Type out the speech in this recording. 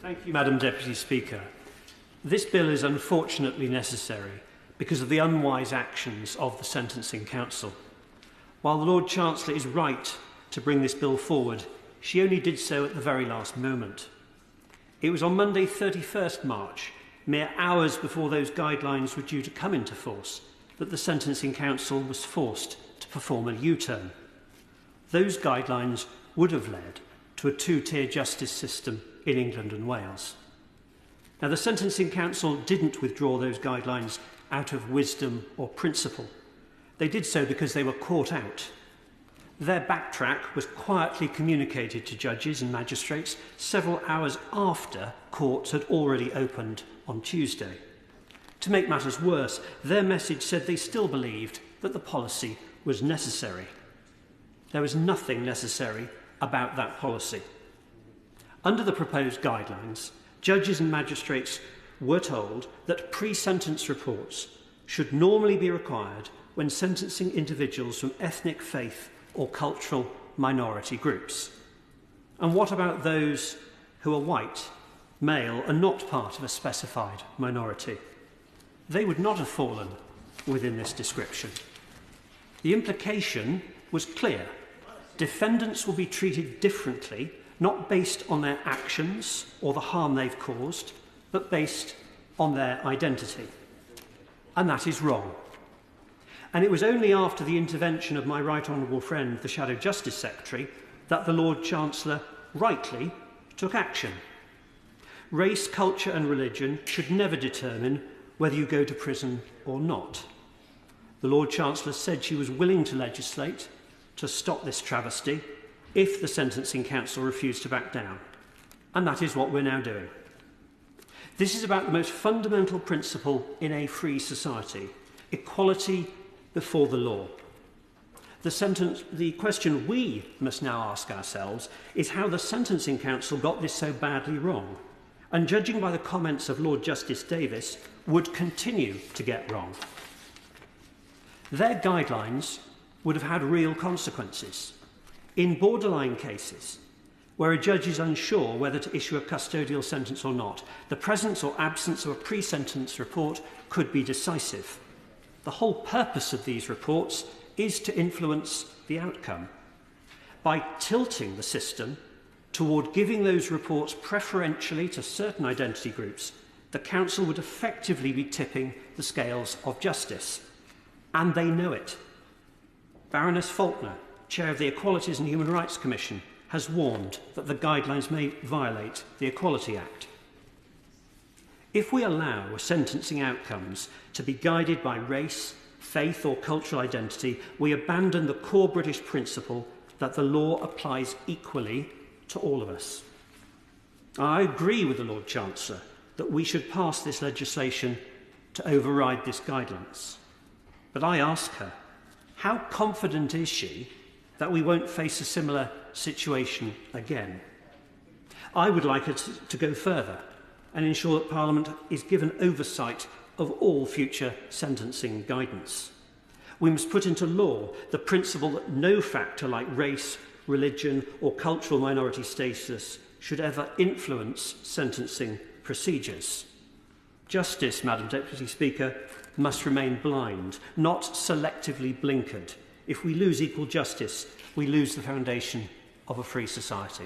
Thank you, Madam Deputy Speaker. This bill is unfortunately necessary because of the unwise actions of the Sentencing Council. While the Lord Chancellor is right to bring this bill forward, she only did so at the very last moment. It was on Monday 31st March, mere hours before those guidelines were due to come into force, that the Sentencing Council was forced to perform a U-turn. Those guidelines would have led to a two-tier justice system in England and Wales. Now, the Sentencing Council didn't withdraw those guidelines out of wisdom or principle. They did so because they were caught out. Their backtrack was quietly communicated to judges and magistrates several hours after courts had already opened on Tuesday. To make matters worse, their message said they still believed that the policy was necessary. There was nothing necessary about that policy. Under the proposed guidelines, judges and magistrates were told that pre-sentence reports should normally be required when sentencing individuals from ethnic, faith or cultural minority groups. And what about those who are white, male and not part of a specified minority? They would not have fallen within this description. The implication was clear. Defendants will be treated differently, not based on their actions or the harm they've caused, but based on their identity. And that is wrong. And it was only after the intervention of my right honourable friend, the Shadow Justice Secretary, that the Lord Chancellor rightly took action. Race, culture and religion should never determine whether you go to prison or not. The Lord Chancellor said she was willing to legislate to stop this travesty if the Sentencing Council refused to back down. And that is what we're now doing. This is about the most fundamental principle in a free society: equality before the law. The question we must now ask ourselves is how the Sentencing Council got this so badly wrong, and judging by the comments of Lord Justice Davis, would continue to get wrong. Their guidelines would have had real consequences. In borderline cases, where a judge is unsure whether to issue a custodial sentence or not, the presence or absence of a pre-sentence report could be decisive. The whole purpose of these reports is to influence the outcome. By tilting the system toward giving those reports preferentially to certain identity groups, the Council would effectively be tipping the scales of justice. And they know it. Baroness Faulkner, Chair of the Equalities and Human Rights Commission, has warned that the guidelines may violate the Equality Act. If we allow sentencing outcomes to be guided by race, faith or cultural identity, we abandon the core British principle that the law applies equally to all of us. I agree with the Lord Chancellor that we should pass this legislation to override this guidance. But I ask her, how confident is she that we won't face a similar situation again? I would like her to go further and ensure that Parliament is given oversight of all future sentencing guidance. We must put into law the principle that no factor like race, religion or cultural minority status should ever influence sentencing procedures. Justice, Madam Deputy Speaker, must remain blind, not selectively blinkered. If we lose equal justice, we lose the foundation of a free society.